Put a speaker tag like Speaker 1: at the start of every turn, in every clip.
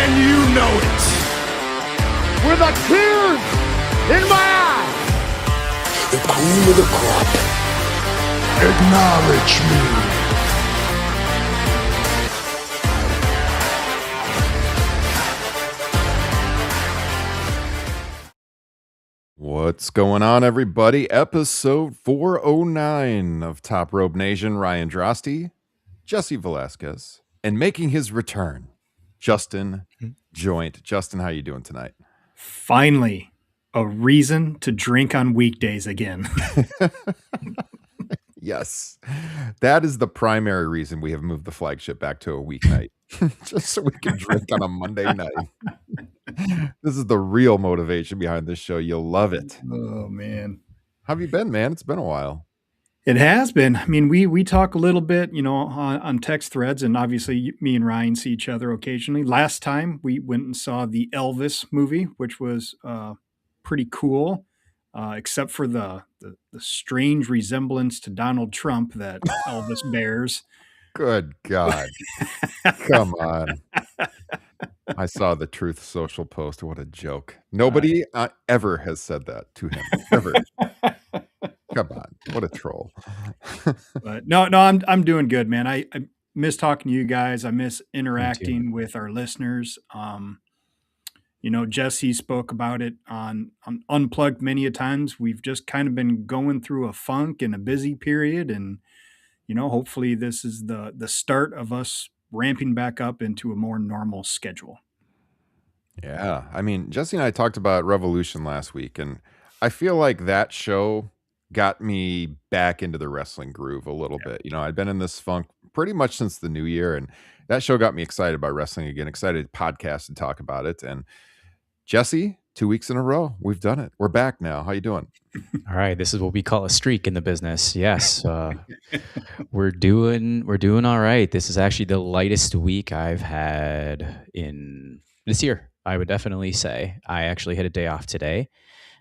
Speaker 1: and you know it. With a tear in my eye.
Speaker 2: The cream of the crop. Acknowledge me.
Speaker 3: What's going on, everybody? Episode 409 of Top Rope Nation. Ryan Drosty, Jesse Velasquez, and making his return, Justin Joint. Justin, how you doing tonight?
Speaker 4: Finally, a reason to drink on weekdays again.
Speaker 3: Yes, that is the primary reason we have moved the flagship back to a weeknight, just so we can drink on a Monday night. This is the real motivation behind this show. You'll love it.
Speaker 4: Oh, man.
Speaker 3: How have you been, man? It's been a while.
Speaker 4: It has been. I mean, we talk a little bit, on text threads, and obviously me and Ryan see each other occasionally. Last time we went and saw the Elvis movie, which was pretty cool, except for the strange resemblance to Donald Trump that Elvis bears.
Speaker 3: Good God. Come on. I saw the Truth Social post. What a joke. Nobody ever has said that to him. Ever. Come on. What a troll.
Speaker 4: But no, I'm doing good, man. I miss talking to you guys. I miss interacting with our listeners. Jesse spoke about it on Unplugged many a times. We've just kind of been going through a funk and a busy period. And, hopefully this is the start of us ramping back up into a more normal schedule.
Speaker 3: Yeah. I mean, Jesse and I talked about Revolution last week, and I feel like that show got me back into the wrestling groove a little bit. I'd been in this funk pretty much since the new year, and that show got me excited about wrestling again, excited to podcast and talk about it. And Jesse, 2 weeks in a row, we've done it. We're back now. How you doing?
Speaker 5: All right, this is what we call a streak in the business. Yes, we're doing all right. This is actually the lightest week I've had in this year. I would definitely say I actually had a day off today.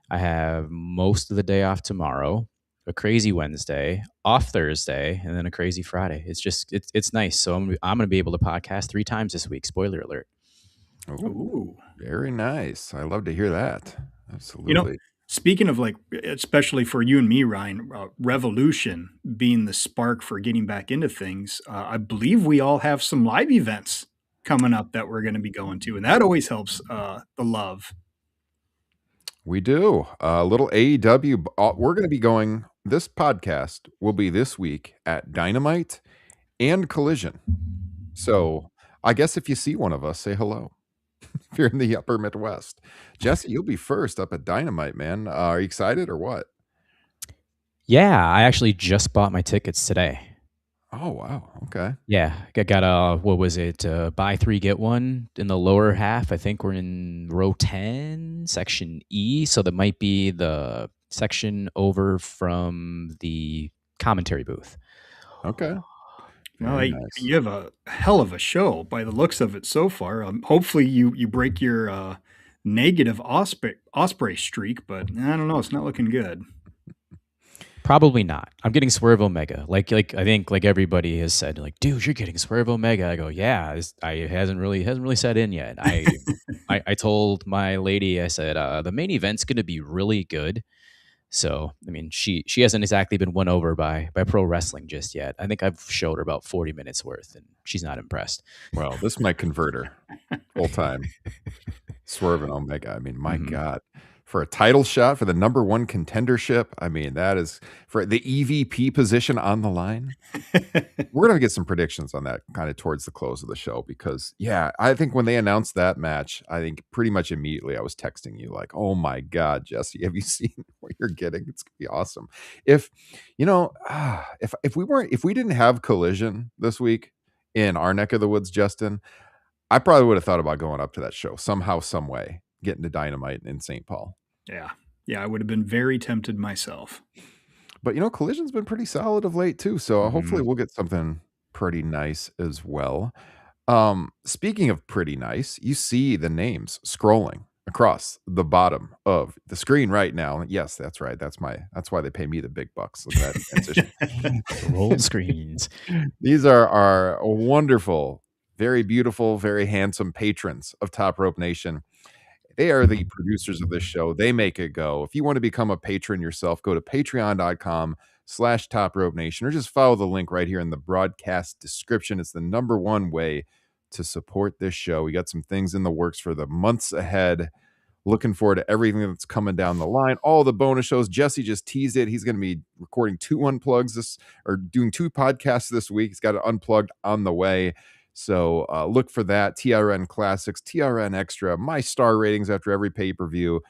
Speaker 5: I have most of the day off tomorrow, a crazy Wednesday, off Thursday, and then a crazy Friday. It's nice. So I'm going to be able to podcast 3 times this week. Spoiler alert.
Speaker 3: Ooh, very nice. I love to hear that. Absolutely.
Speaker 4: Speaking of, especially for you and me, Ryan, Revolution being the spark for getting back into things, I believe we all have some live events coming up that we're going to be going to, and that always helps the love.
Speaker 3: We do. A little AEW. We're going to be going, this podcast will be this week at Dynamite and Collision. So I guess if you see one of us, say hello. If you're in the upper Midwest. Jesse, you'll be first up at Dynamite, man. Are you excited or what?
Speaker 5: Yeah, I actually just bought my tickets today.
Speaker 3: Oh, wow. Okay.
Speaker 5: Yeah, I got what was it? Buy 3, get 1 in the lower half. I think we're in row 10, section E. So that might be the section over from the commentary booth.
Speaker 3: Okay.
Speaker 4: Nice. You have a hell of a show by the looks of it so far. Hopefully you break your negative Osprey streak, but I don't know. It's not looking good.
Speaker 5: Probably not. I'm getting Swerve Omega. Like I think everybody has said, dude, you're getting Swerve Omega. I go, yeah. It hasn't really set in yet. I told my lady, I said, the main event's going to be really good. So, I mean, she hasn't exactly been won over by pro wrestling just yet. I think I've showed her about 40 minutes worth, and she's not impressed.
Speaker 3: Well, this might convert her full time. Swerve and Omega. I mean, my God. For a title shot for the number 1 contendership, I mean, that is for the EVP position on the line. We're going to get some predictions on that kind of towards the close of the show because, yeah, I think when they announced that match, I think pretty much immediately I was texting you like, oh my God, Jesse, have you seen what you're getting? It's going to be awesome. If we didn't have Collision this week in our neck of the woods, Justin, I probably would have thought about going up to that show somehow, some way. Getting to Dynamite in St. Paul.
Speaker 4: Yeah, I would have been very tempted myself.
Speaker 3: But, Collision's been pretty solid of late, too. So hopefully we'll get something pretty nice as well. Speaking of pretty nice, you see the names scrolling across the bottom of the screen right now. Yes, that's right. That's why they pay me the big bucks. Look at that transition.
Speaker 5: Roll screens.
Speaker 3: These are our wonderful very beautiful, very handsome patrons of Top Rope Nation. They are the producers of this show. They make it go. If you want to become a patron yourself, go to patreon.com/Top Rope Nation or just follow the link right here in the broadcast description. It's the number one way to support this show. We got some things in the works for the months ahead. Looking forward to everything that's coming down the line. All the bonus shows. Jesse just teased it. He's going to be recording 2 unplugs doing 2 podcasts this week. He's got an unplugged on the way. So look for that. TRN Classics, TRN Extra, my star ratings after every pay-per-view,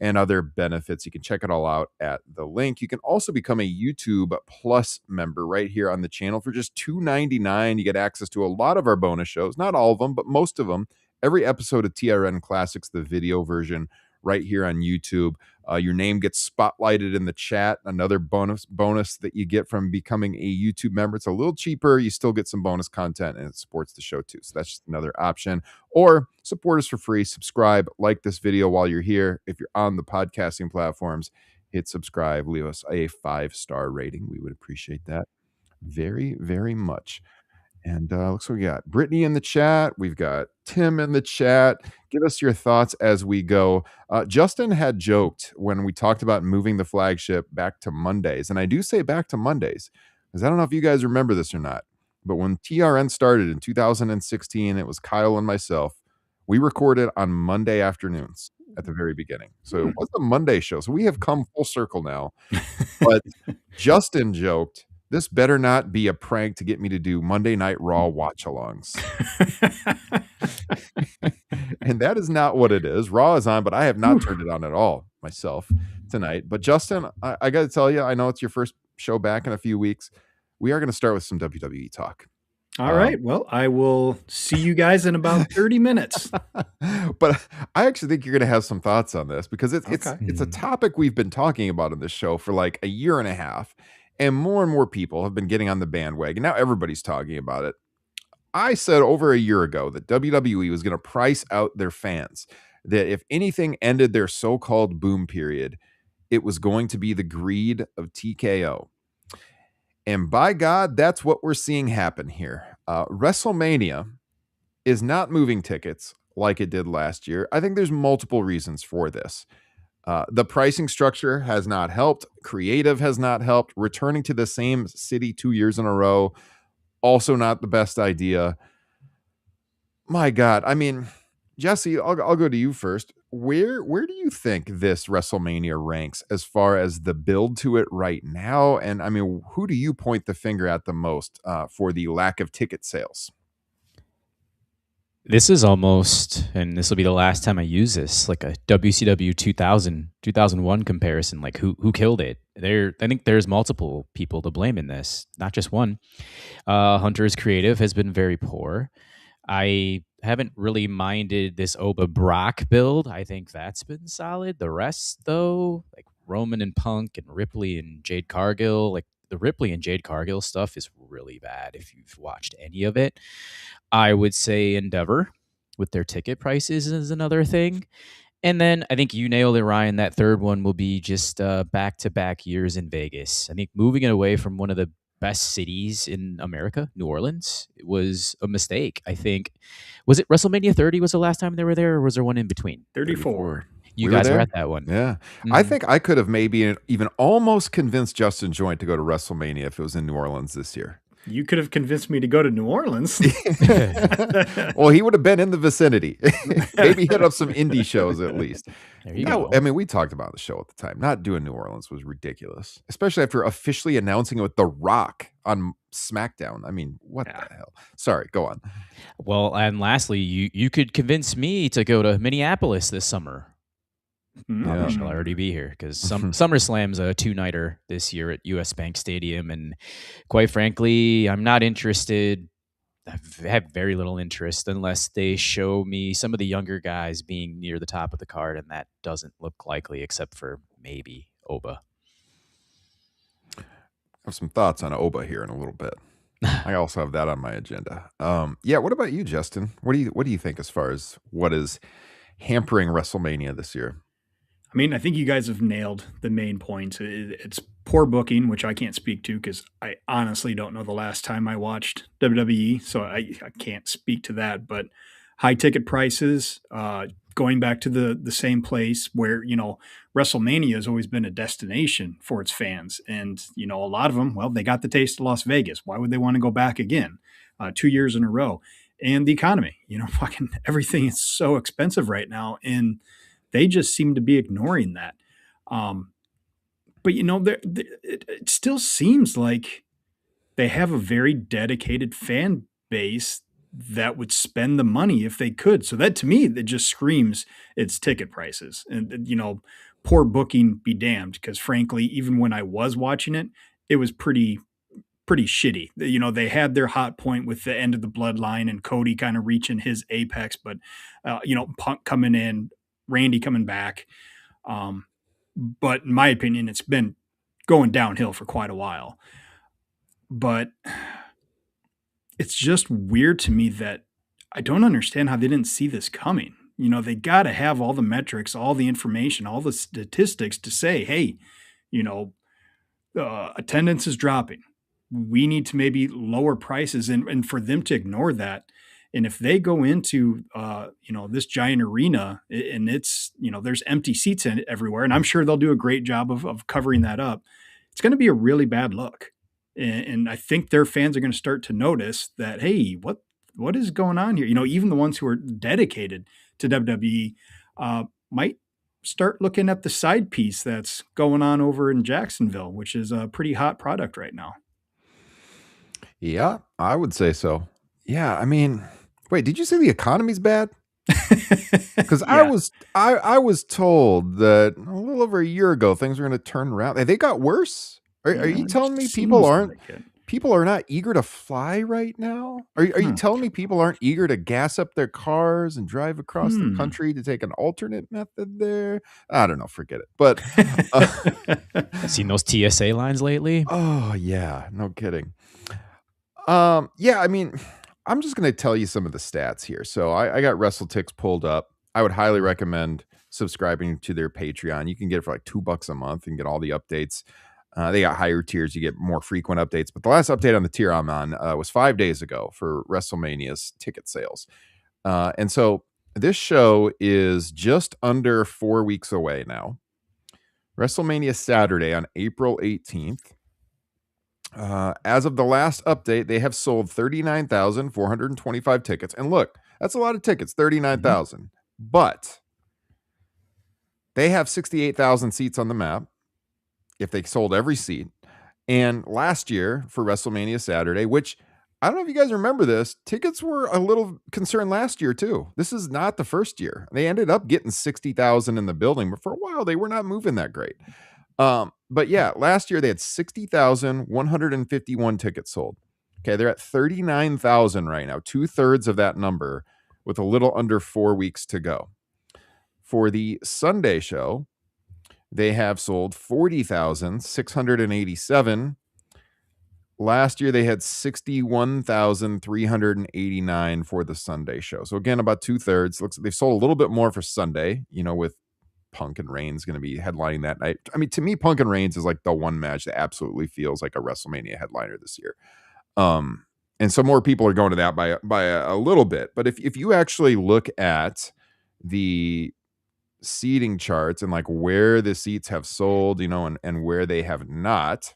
Speaker 3: and other benefits. You can check it all out at the link. You can also become a YouTube Plus member right here on the channel for just $2.99. You get access to a lot of our bonus shows, not all of them, but most of them. Every episode of TRN Classics, the video version, right here on YouTube. Your name gets spotlighted in the chat. Another bonus that you get from becoming a YouTube member. It's a little cheaper. You still get some bonus content, and it supports the show too. So that's just another option. Or support us for free. Subscribe, like this video while you're here. If you're on the podcasting platforms, hit subscribe. Leave us a 5-star rating. We would appreciate that very, very much. And looks like we got Brittany in the chat. We've got Tim in the chat. Give us your thoughts as we go. Justin had joked when we talked about moving the flagship back to Mondays. And I do say back to Mondays because I don't know if you guys remember this or not. But when TRN started in 2016, it was Kyle and myself. We recorded on Monday afternoons at the very beginning. So it was a Monday show. So we have come full circle now. But Justin joked, this better not be a prank to get me to do Monday Night Raw watch-alongs. And that is not what it is. Raw is on, but I have not turned it on at all myself tonight. But Justin, I got to tell you, I know it's your first show back in a few weeks. We are going to start with some WWE talk.
Speaker 4: All right. Well, I will see you guys in about 30 minutes.
Speaker 3: But I actually think you're going to have some thoughts on this because it's a topic we've been talking about in this show for like a year and a half. And more people have been getting on the bandwagon. Now everybody's talking about it. I said over a year ago that WWE was going to price out their fans, that if anything ended their so-called boom period, it was going to be the greed of TKO. And by God, that's what we're seeing happen here. WrestleMania is not moving tickets like it did last year. I think there's multiple reasons for this. The pricing structure has not helped. Creative has not helped. Returning to the same city 2 years in a row, also not the best idea. My God. I mean, Jesse, I'll go to you first. Where do you think this WrestleMania ranks as far as the build to it right now? And I mean, who do you point the finger at the most for the lack of ticket sales?
Speaker 5: This is almost, and this will be the last time I use this, like a WCW 2001 comparison. Like who killed it? I think there's multiple people to blame in this, not just one. Hunter's creative has been very poor. I haven't really minded this Oba Brock build. I think that's been solid. The rest, though, like Roman and Punk and Ripley and Jade Cargill, like the Ripley and Jade Cargill stuff is really bad if you've watched any of it. I would say Endeavor with their ticket prices is another thing. And then I think you nailed it, Ryan. That third one will be just back-to-back years in Vegas. I think moving it away from one of the best cities in America, New Orleans, it was a mistake. I think, was it WrestleMania 30 was the last time they were there, or was there one in between?
Speaker 4: 34.
Speaker 5: You guys were at that one.
Speaker 3: Yeah. I think I could have maybe even almost convinced Justin Joint to go to WrestleMania if it was in New Orleans this year.
Speaker 4: You could have convinced me to go to New Orleans.
Speaker 3: Well, he would have been in the vicinity. Maybe hit up some indie shows at least.
Speaker 5: There you go.
Speaker 3: I mean, we talked about the show at the time. Not doing New Orleans was ridiculous, especially after officially announcing it with The Rock on SmackDown. I mean, what the hell? Sorry, go on.
Speaker 5: Well, and lastly, you could convince me to go to Minneapolis this summer.
Speaker 3: Yeah.
Speaker 5: I shall already be here because SummerSlam's a 2-nighter this year at US Bank Stadium, and quite frankly, I'm not interested. I have very little interest unless they show me some of the younger guys being near the top of the card, and that doesn't look likely except for maybe Oba.
Speaker 3: I have some thoughts on Oba here in a little bit. I also have that on my agenda. Yeah, what about you, Justin? What do you think as far as what is hampering WrestleMania this year?
Speaker 4: I mean, I think you guys have nailed the main points. It's poor booking, which I can't speak to because I honestly don't know the last time I watched WWE, so I can't speak to that. But high ticket prices, going back to the same place where WrestleMania has always been a destination for its fans, and a lot of them, well, they got the taste of Las Vegas. Why would they want to go back again? 2 years in a row, and the economy, fucking everything is so expensive right now, and they just seem to be ignoring that. Um, but it still seems like they have a very dedicated fan base that would spend the money if they could. So that to me, that just screams it's ticket prices. And poor booking be damned, because frankly, even when I was watching it, it was pretty shitty. They had their hot point with the end of the bloodline and Cody kind of reaching his apex, but Punk coming in, Randy coming back. But in my opinion, it's been going downhill for quite a while. But it's just weird to me that I don't understand how they didn't see this coming. They got to have all the metrics, all the information, all the statistics to say, hey, attendance is dropping. We need to maybe lower prices, and for them to ignore that. And if they go into, this giant arena and it's, there's empty seats in it everywhere, and I'm sure they'll do a great job of covering that up, it's going to be a really bad look. And I think their fans are going to start to notice that, hey, what is going on here? Even the ones who are dedicated to WWE might start looking at the side piece that's going on over in Jacksonville, which is a pretty hot product right now.
Speaker 3: Yeah, I would say so. Yeah, I mean, wait, did you say the economy's bad? Because
Speaker 4: Yeah.
Speaker 3: I was told that a little over a year ago things were going to turn around. They got worse. Are you
Speaker 4: It
Speaker 3: telling me
Speaker 4: seems like it.
Speaker 3: people are not eager to fly right now? Are you telling me people aren't eager to gas up their cars and drive across the country to take an alternate method there? I don't know, forget it. But
Speaker 5: Seen those TSA lines lately?
Speaker 3: oh yeah, no kidding. Yeah, I mean, I'm just going to tell you some of the stats here. So I got WrestleTix pulled up. I would highly recommend subscribing to their Patreon. You can get it for like $2 a month and get all the updates. They got higher tiers. You get more frequent updates. But the last update on the tier I'm on was 5 days ago for WrestleMania's ticket sales. And so this show is just under 4 weeks away now. WrestleMania Saturday on April 18th. As of the last update, they have sold 39,425 tickets. And look, that's a lot of tickets, 39,000. But they have 68,000 seats on the map if they sold every seat. And last year for WrestleMania Saturday, which I don't know if you guys remember this, tickets were a little concerned last year too. This is not the first year. They ended up getting 60,000 in the building, but for a while they were not moving that great. But yeah, last year they had 60,151 tickets sold. Okay, they're at 39,000 right now, 2/3 of that number, with a little under 4 weeks to go. For the Sunday show, they have sold 40,687. Last year they had 61,389 for the Sunday show. So again, about 2/3. Looks like they've sold a little bit more for Sunday, with Punk and Reigns going to be headlining that night. I mean, to me, Punk and Reigns is like the one match that absolutely feels like a WrestleMania headliner this year. And so more people are going to that by a little bit. But if you actually look at the seating charts and like where the seats have sold, and where they have not,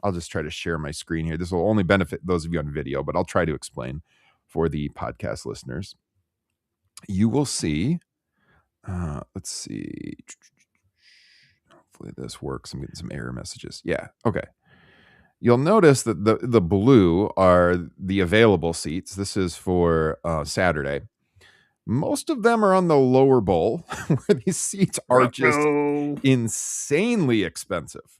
Speaker 3: I'll just try to share my screen here. This will only benefit those of you on video, but I'll try to explain for the podcast listeners. You will see. Let's see. Hopefully this works. I'm getting some error messages. Yeah. Okay. You'll notice that the blue are the available seats. This is for Saturday. Most of them are on the lower bowl, where these seats are just insanely expensive.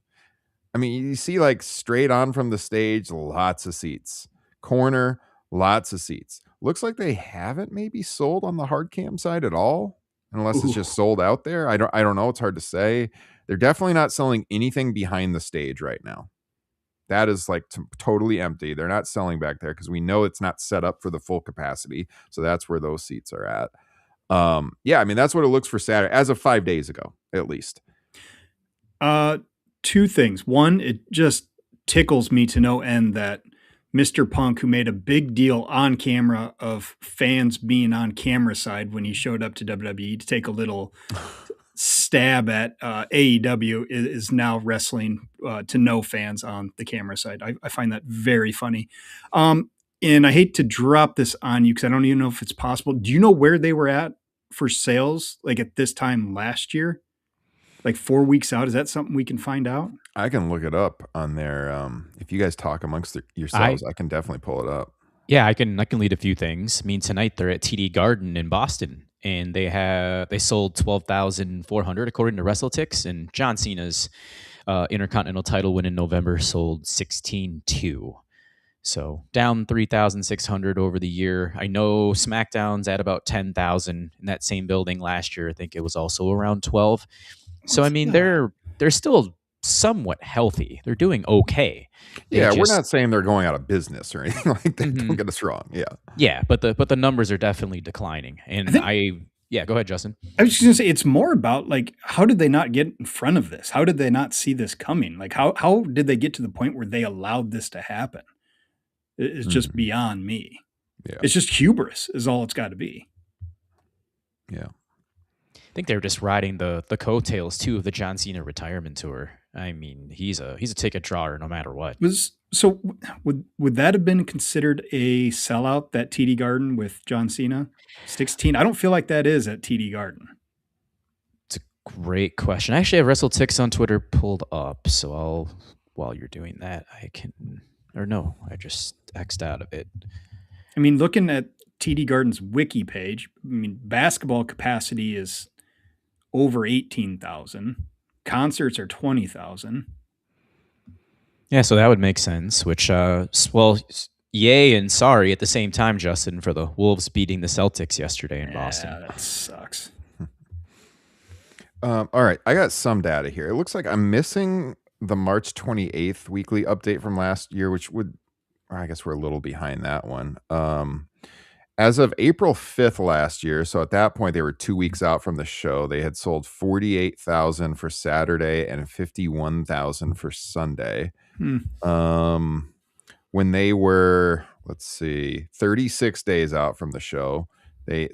Speaker 3: I mean, you see like straight on from the stage, lots of seats. Corner, lots of seats. Looks like they haven't maybe sold on the hard cam side at all. Unless it's just sold out there. I don't know. It's hard to say. They're definitely not selling anything behind the stage right now. That is like totally empty. They're not selling back there because we know it's not set up for the full capacity. So that's where those seats are at. Yeah, I mean, that's what it looks for Saturday as of 5 days ago, at least.
Speaker 4: Two things. One, it just tickles me to no end that Mr. Punk, who made a big deal on camera of fans being on camera side when he showed up to WWE to take a little stab at AEW, is now wrestling to no fans on the camera side. I find that very funny. And I hate to drop this on you because I don't even know if it's possible. Do you know where they were at for sales, like at this time last year? Like 4 weeks out? Is that something we can find out?
Speaker 3: I can look it up on their. If you guys talk amongst yourselves, I can definitely pull it up.
Speaker 5: Yeah, I can lead a few things. I mean, tonight they're at TD Garden in Boston, and they sold 12,400 according to WrestleTix, and John Cena's Intercontinental title win in November sold 16,200. So down 3,600 over the year. I know SmackDown's at about 10,000 in that same building last year. I think it was also around 12. So I mean, they're still somewhat healthy. They're doing okay.
Speaker 3: Yeah, we're not saying they're going out of business or anything like that. Don't get us wrong. Yeah.
Speaker 5: Yeah, but the numbers are definitely declining. And yeah, go ahead, Justin.
Speaker 4: I was just gonna say it's more about like how did they not get in front of this? How did they not see this coming? Like how did they get to the point where they allowed this to happen? It's just beyond me.
Speaker 3: Yeah.
Speaker 4: It's just hubris is all it's got to be.
Speaker 3: Yeah.
Speaker 5: I think they're just riding the coattails too of the John Cena retirement tour. I mean, he's a ticket drawer no matter what.
Speaker 4: Would that have been considered a sellout, that TD Garden with John Cena? 16. I don't feel like that is at TD Garden.
Speaker 5: It's a great question. I actually have WrestleTix on Twitter pulled up, so while you're doing that, I just X'd out of it.
Speaker 4: I mean, looking at TD Garden's wiki page, I mean, basketball capacity is over 18,000. Concerts are 20,000.
Speaker 5: Yeah, so that would make sense, which, yay and sorry at the same time, Justin, for the Wolves beating the Celtics yesterday in Boston.
Speaker 4: Yeah, that sucks.
Speaker 3: All right, I got some data here. It looks like I'm missing the March 28th weekly update from last year, I guess we're a little behind that one. As of April 5th last year, so at that point they were 2 weeks out from the show, they had sold 48,000 for Saturday and 51,000 for Sunday. When they were, 36 days out from the show,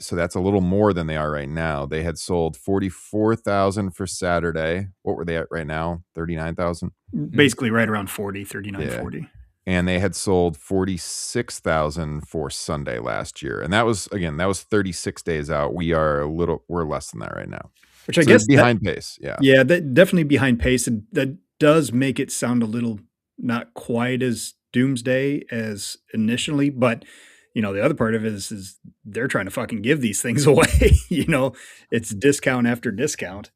Speaker 3: so that's a little more than they are right now. They had sold 44,000 for Saturday. What were they at right now? 39,000?
Speaker 4: Basically right around 40, 39, yeah. 40.
Speaker 3: And they had sold 46,000 for Sunday last year. And that was 36 days out. We're less than that right now.
Speaker 4: Which I guess
Speaker 3: behind pace. Yeah.
Speaker 4: Yeah, that definitely behind pace. And that does make it sound a little not quite as doomsday as initially, but the other part of it is they're trying to fucking give these things away. It's discount after discount.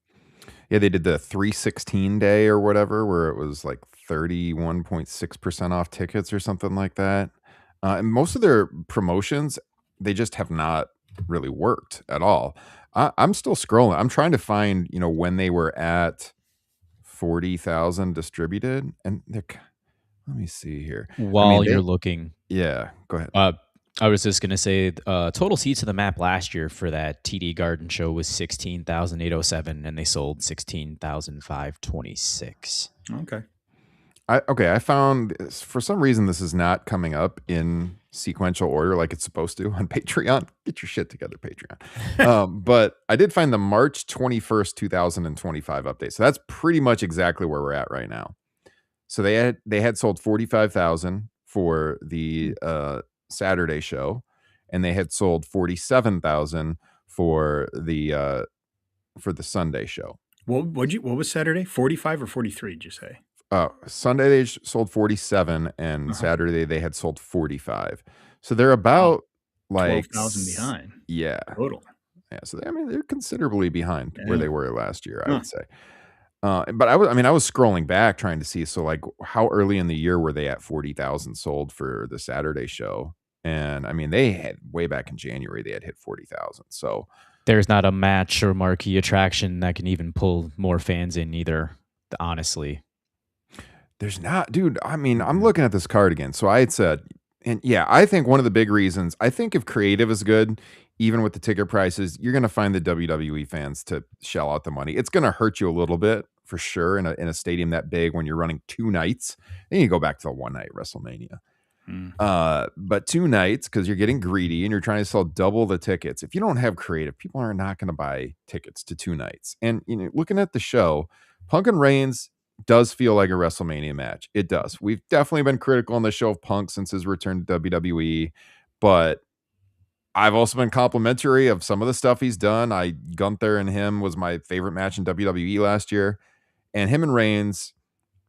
Speaker 3: Yeah, they did the 316 day or whatever, where it was like 31.6% off tickets or something like that. And most of their promotions, they just have not really worked at all. I'm still scrolling. I'm trying to find, when they were at 40,000 distributed. And let me see here.
Speaker 5: While you're looking.
Speaker 3: Yeah, go ahead.
Speaker 5: I was just going to say total seats to the map last year for that TD Garden show was 16,807, and they sold 16,526.
Speaker 4: Okay.
Speaker 3: I found, for some reason, this is not coming up in sequential order like it's supposed to on Patreon. Get your shit together, Patreon. But I did find the March 21st, 2025 update. So that's pretty much exactly where we're at right now. So they had sold 45,000 for the Saturday show, and they had sold 47,000 for the Sunday show.
Speaker 4: What was Saturday? 45 or 43? Did you say?
Speaker 3: Sunday they sold 47, and Saturday they had sold 45. So they're about
Speaker 4: 12,000 behind.
Speaker 3: Yeah,
Speaker 4: total.
Speaker 3: Yeah, so they're considerably behind where they were last year, I would say. But I was scrolling back trying to see, so how early in the year were they at 40,000 sold for the Saturday show? And they had way back in January, they had hit 40,000. So
Speaker 5: there's not a match or marquee attraction that can even pull more fans in either, honestly.
Speaker 3: There's not, dude. I'm looking at this card again. So I had said And yeah, I think one of the big reasons, I think if creative is good, even with the ticket prices, you're going to find the WWE fans to shell out the money. It's going to hurt you a little bit for sure in a stadium that big when you're running 2 nights. Then you go back to the one night WrestleMania. But 2 nights, because you're getting greedy and you're trying to sell double the tickets. If you don't have creative, people are not going to buy tickets to 2 nights. And looking at the show, Punk and Reigns does feel like a WrestleMania match. It does. We've definitely been critical on the show of Punk since his return to WWE, but I've also been complimentary of some of the stuff he's done. Gunther and him was my favorite match in WWE last year, and him and Reigns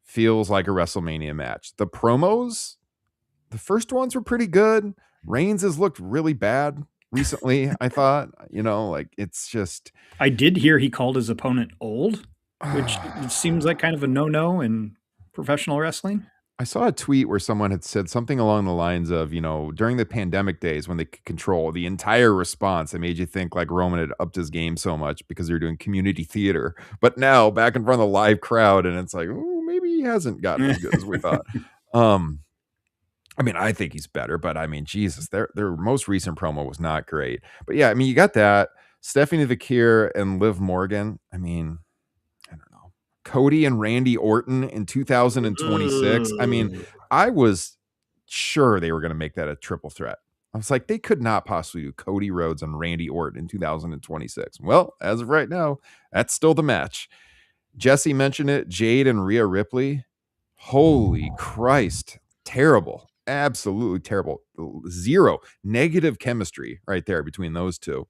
Speaker 3: feels like a WrestleMania match. The promos, the first ones were pretty good. Reigns has looked really bad recently. I thought, it's just.
Speaker 4: I did hear he called his opponent old, which seems like kind of a no-no in professional wrestling.
Speaker 3: I saw a tweet where someone had said something along the lines of, during the pandemic days when they could control the entire response, it made you think like Roman had upped his game so much because they're doing community theater. But now back in front of the live crowd, and it's like, oh, maybe he hasn't gotten as good as we thought. I think he's better, but Jesus, their most recent promo was not great. But yeah, you got that. Stephanie Vakir and Liv Morgan. I don't know. Cody and Randy Orton in 2026. I was sure they were going to make that a triple threat. I was like, they could not possibly do Cody Rhodes and Randy Orton in 2026. Well, as of right now, that's still the match. Jesse mentioned it. Jade and Rhea Ripley. Holy Christ. Terrible. Absolutely terrible. Zero negative chemistry right there between those two.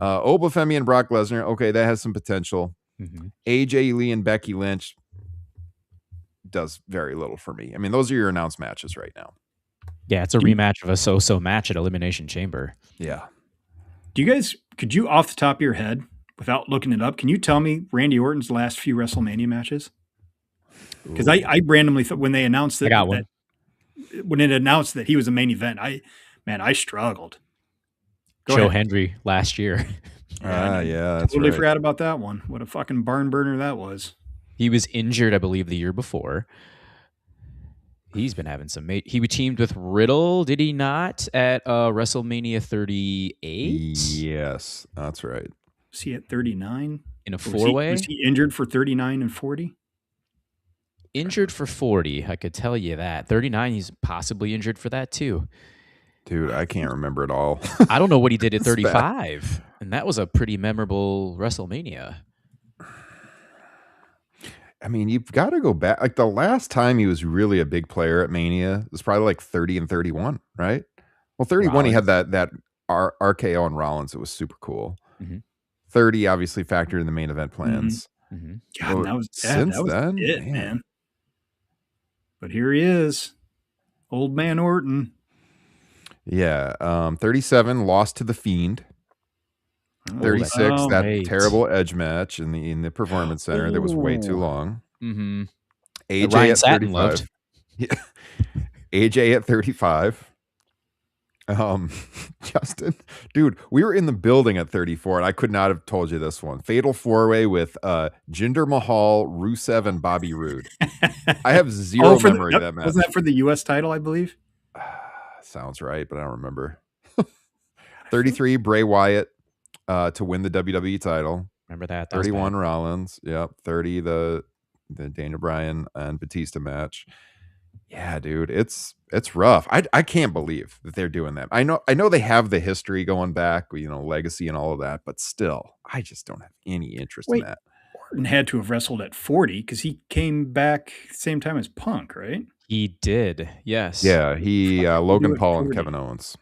Speaker 3: Obafemi and Brock Lesnar. Okay, that has some potential. AJ Lee and Becky Lynch does very little for me. Those are your announced matches right now.
Speaker 5: Yeah, it's a rematch of a so-so match at Elimination Chamber.
Speaker 3: Yeah.
Speaker 4: Could you off the top of your head, without looking it up, can you tell me Randy Orton's last few WrestleMania matches? Because I randomly thought when they announced that, when it announced that he was a main event, I struggled.
Speaker 5: Joe Hendry last year.
Speaker 3: That's
Speaker 4: totally
Speaker 3: right.
Speaker 4: forgot about that one. What a fucking barn burner that was.
Speaker 5: He was injured, I believe, the year before. He's been having some. He teamed with Riddle, did he not, at WrestleMania 38?
Speaker 3: Yes, that's right.
Speaker 4: Was he at 39
Speaker 5: in a 4-way?
Speaker 4: Was he injured for 39 and 40?
Speaker 5: Injured for 40, I could tell you that. 39, he's possibly injured for that too.
Speaker 3: Dude, I can't remember it all.
Speaker 5: I don't know what he did at 35, and that was a pretty memorable WrestleMania.
Speaker 3: You've got to go back. Like the last time he was really a big player at Mania was probably like 30 and 31, right? Well, 31, Rollins. He had that RKO on Rollins. It was super cool. 30 obviously factored in the main event plans.
Speaker 4: God,
Speaker 3: well,
Speaker 4: that was
Speaker 3: then,
Speaker 4: it, man. But here he is, old man Orton.
Speaker 3: Yeah, 37 lost to the Fiend. 36 that terrible Edge match in the Performance Center that was way too long. AJ at 35. Yeah. AJ at 35. Justin, dude, we were in the building at 34, and I could not have told you this one. Fatal 4-way with Jinder Mahal, Rusev, and Bobby Roode. I have zero memory of that match.
Speaker 4: Wasn't that for the U.S. title, I believe?
Speaker 3: Sounds right, but I don't remember. 33, Bray Wyatt to win the WWE title.
Speaker 5: Remember that?
Speaker 3: 31, Rollins. Yep. 30, the Daniel Bryan and Batista match. Yeah, dude, it's rough. I can't believe that they're doing that. I know they have the history going back, legacy and all of that, but still, I just don't have any interest in that.
Speaker 4: Orton had to have wrestled at 40 because he came back same time as Punk, right?
Speaker 5: He did, yes.
Speaker 3: Yeah, he Logan Paul and Kevin Owens.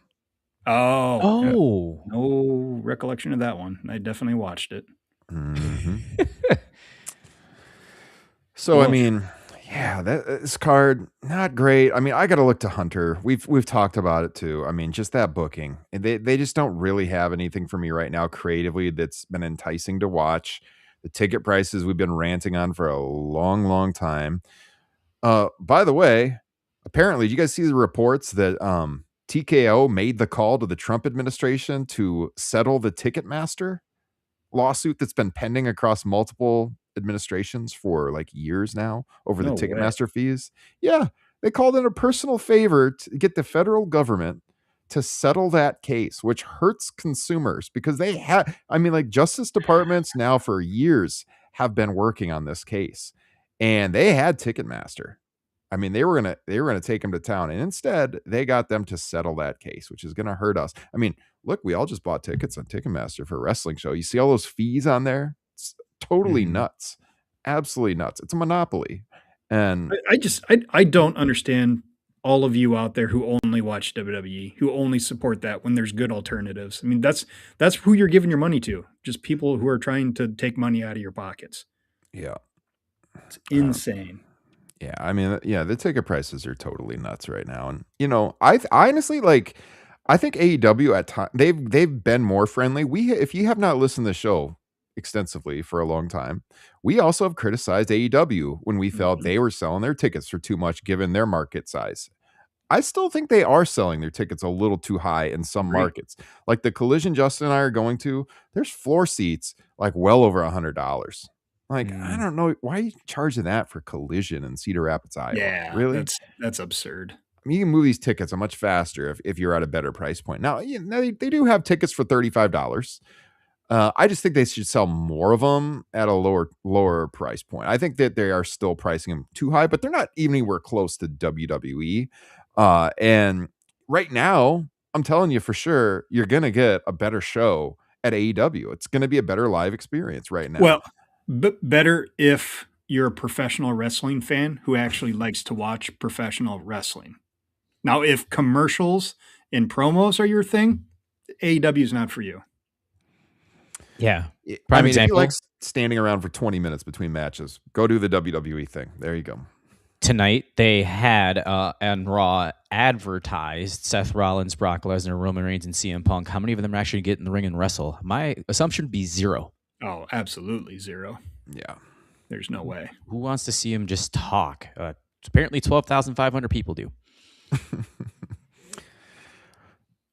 Speaker 4: Oh, no recollection of that one. I definitely watched it.
Speaker 3: So, yeah, this card, not great. I got to look to Hunter. We've talked about it too. Just that booking. They just don't really have anything for me right now creatively that's been enticing to watch. The ticket prices we've been ranting on for a long, long time. By the way, apparently, did you guys see the reports that TKO made the call to the Trump administration to settle the Ticketmaster lawsuit that's been pending across multiple administrations for like years now over the Ticketmaster fees? Yeah, They called in a personal favor to get the federal government to settle that case, which hurts consumers because they have, I mean, like justice departments now for years have been working on this case, and they had Ticketmaster. I mean, they were gonna take them to town, and instead they got them to settle that case, which is gonna hurt us. I mean, look, we all just bought tickets on Ticketmaster for a wrestling show. You see all those fees on there? It's totally nuts, absolutely nuts. It's a monopoly, and
Speaker 4: I don't understand all of you out there who only watch WWE, who only support that when there's good alternatives. I mean, that's who you're giving your money to. Just people who are trying to take money out of your pockets.
Speaker 3: yeah.
Speaker 4: It's insane.
Speaker 3: Yeah, I mean, yeah, the ticket prices are totally nuts right now, and I honestly like. I think AEW at time they've been more friendly. If you have not listened to the show extensively for a long time, we also have criticized AEW when we felt they were selling their tickets for too much given their market size. I still think they are selling their tickets a little too high in some markets, like the Collision Justin and I are going to. There's floor seats like well over $100. Like, I don't know. Why are you charging that for Collision in Cedar Rapids, Iowa?
Speaker 4: Yeah,
Speaker 3: really?
Speaker 4: That's absurd.
Speaker 3: I mean, you can move these tickets much faster if you're at a better price point. Now, they do have tickets for $35. I just think they should sell more of them at a lower price point. I think that they are still pricing them too high, but they're not even anywhere close to WWE. And right now, I'm telling you for sure, you're going to get a better show at AEW. It's going to be a better live experience right now.
Speaker 4: Well, better if you're a professional wrestling fan who actually likes to watch professional wrestling. Now, if commercials and promos are your thing, AEW is not for you.
Speaker 5: Yeah.
Speaker 3: Prime example. If you like standing around for 20 minutes between matches, go do the WWE thing. There you go.
Speaker 5: Tonight, they had on Raw advertised Seth Rollins, Brock Lesnar, Roman Reigns, and CM Punk. How many of them actually get in the ring and wrestle? My assumption would be 0.
Speaker 4: Oh, absolutely 0.
Speaker 3: Yeah.
Speaker 4: There's no way.
Speaker 5: Who wants to see him just talk? Apparently 12,500 people do.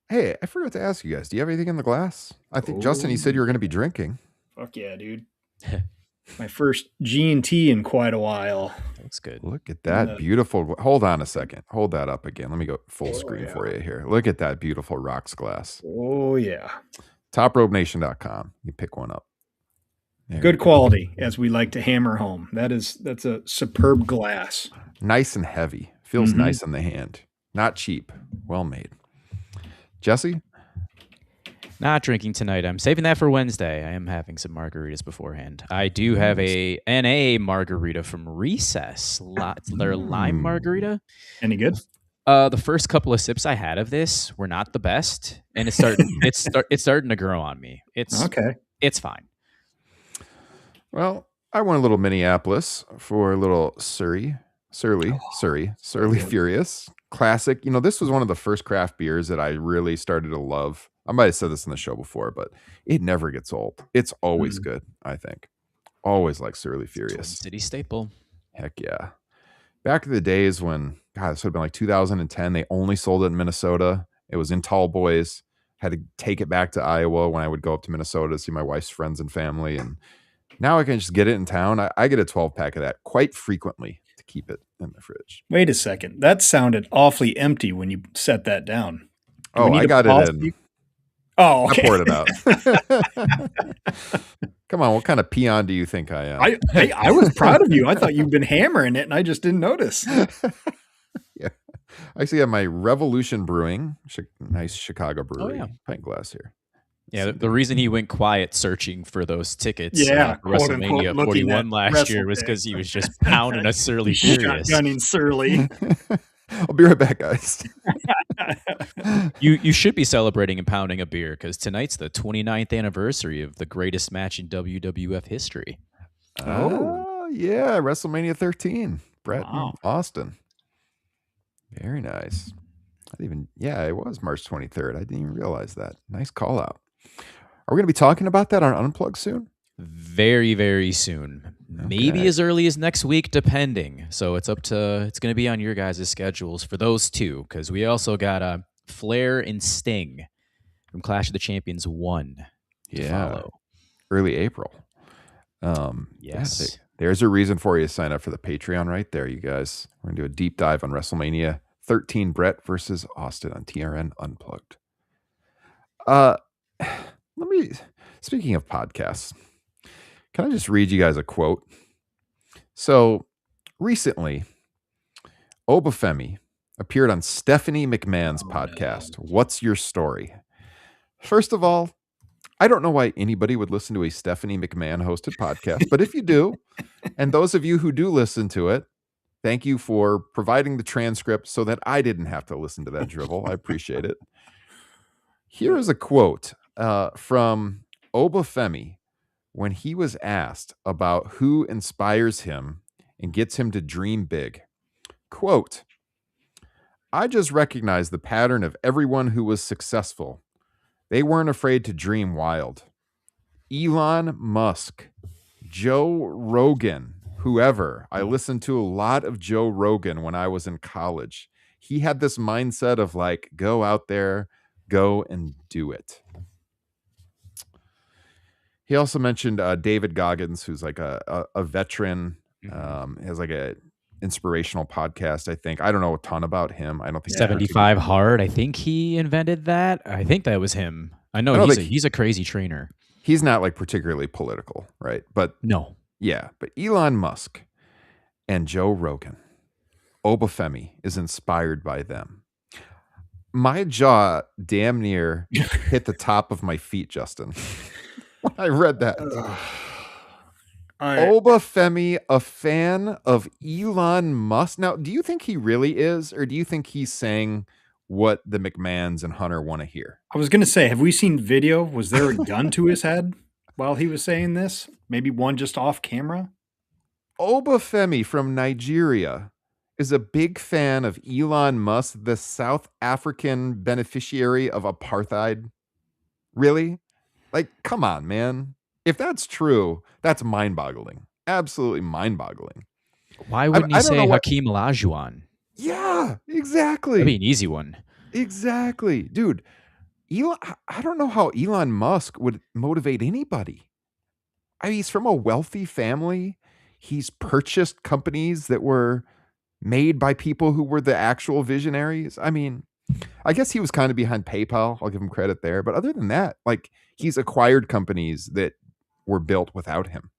Speaker 3: Hey, I forgot to ask you guys. Do you have anything in the glass? I think, Justin, you said you were going to be drinking.
Speaker 4: Fuck yeah, dude. My first G&T in quite a while.
Speaker 5: Looks good.
Speaker 3: Look at that beautiful. Hold on a second. Hold that up again. Let me go full screen for you here. Look at that beautiful rocks glass.
Speaker 4: Oh, yeah.
Speaker 3: TopRopeNation.com. You pick one up.
Speaker 4: Good quality, as we like to hammer home. That's a superb glass.
Speaker 3: Nice and heavy. Feels nice in the hand. Not cheap. Well made. Jesse?
Speaker 5: Not drinking tonight. I'm saving that for Wednesday. I am having some margaritas beforehand. I do have a NA margarita from Recess. Their lime margarita.
Speaker 4: Any good?
Speaker 5: The first couple of sips I had of this were not the best, and it's starting to grow on me. It's fine.
Speaker 3: Well, I went a little Minneapolis for a little Surly Furious. Classic. This was one of the first craft beers that I really started to love. I might have said this in the show before, but it never gets old. It's always good, I think. Always like Surly Furious.
Speaker 5: City staple.
Speaker 3: Heck yeah. Back in the days when, God, this would have been like 2010, they only sold it in Minnesota. It was in Tall Boys. Had to take it back to Iowa when I would go up to Minnesota to see my wife's friends and family. And now I can just get it in town. I get a 12-pack of that quite frequently to keep it in the fridge.
Speaker 4: Wait a second. That sounded awfully empty when you set that down.
Speaker 3: I got it in.
Speaker 4: Oh, okay.
Speaker 3: I poured it out. Come on, what kind of peon do you think I am?
Speaker 4: I was proud of you. I thought you'd been hammering it, and I just didn't notice.
Speaker 3: Yeah, I actually have my Revolution Brewing, nice Chicago brewery pint glass here.
Speaker 5: Yeah, the reason he went quiet searching for those tickets
Speaker 4: for
Speaker 5: WrestleMania 41 last year was because he was just pounding a Surly Furious.
Speaker 4: Shotgunning Surly.
Speaker 3: I'll be right back, guys.
Speaker 5: You should be celebrating and pounding a beer because tonight's the 29th anniversary of the greatest match in WWF history.
Speaker 3: Oh, yeah. WrestleMania 13. Brett and Austin. Very nice. It was March 23rd. I didn't even realize that. Nice call out. Are we going to be talking about that on Unplugged soon?
Speaker 5: Very, very soon. Okay. Maybe as early as next week, depending. So it's going to be on your guys' schedules for those two, because we also got Flair and Sting from Clash of the Champions 1 to follow.
Speaker 3: Early April.
Speaker 5: Yes.
Speaker 3: There's a reason for you to sign up for the Patreon right there, you guys. We're going to do a deep dive on WrestleMania 13, Brett versus Austin on TRN Unplugged. Speaking of podcasts, can I just read you guys a quote? So recently, Obafemi appeared on Stephanie McMahon's podcast. No. What's your story? First of all, I don't know why anybody would listen to a Stephanie McMahon hosted podcast, but if you do, and those of you who do listen to it, thank you for providing the transcript so that I didn't have to listen to that drivel. I appreciate it. Here is a quote from Obafemi when he was asked about who inspires him and gets him to dream big. Quote, I just recognized the pattern of everyone who was successful. They weren't afraid to dream wild. Elon Musk, Joe Rogan, whoever. I listened to a lot of Joe Rogan when I was in college. He had this mindset of like, go out there, go and do it. He also mentioned David Goggins, who's like a veteran, has like a inspirational podcast, I think. I don't know a ton about him. I don't think
Speaker 5: 75 Hard. I think he invented that. I think that was him. I know he's a crazy trainer.
Speaker 3: He's not like particularly political, right? But
Speaker 5: no.
Speaker 3: Yeah, but Elon Musk and Joe Rogan, Obafemi is inspired by them. My jaw damn near hit the top of my feet, Justin, when I read that. Obafemi, a fan of Elon Musk. Now, do you think he really is, or do you think he's saying what the McMahons and Hunter want to hear?
Speaker 4: I was going to say, have we seen video? Was there a gun to his head while he was saying this? Maybe one just off camera?
Speaker 3: Obafemi from Nigeria is a big fan of Elon Musk, the South African beneficiary of apartheid. Really? Like, come on, man. If that's true, that's mind-boggling. Absolutely mind-boggling.
Speaker 5: Why wouldn't he say Hakeem Olajuwon?
Speaker 3: Yeah, exactly.
Speaker 5: That'd be an easy one.
Speaker 3: Exactly. Dude, I don't know how Elon Musk would motivate anybody. I mean, he's from a wealthy family. He's purchased companies that were made by people who were the actual visionaries. I mean, I guess he was kind of behind PayPal. I'll give him credit there. But other than that, like, he's acquired companies that were built without him.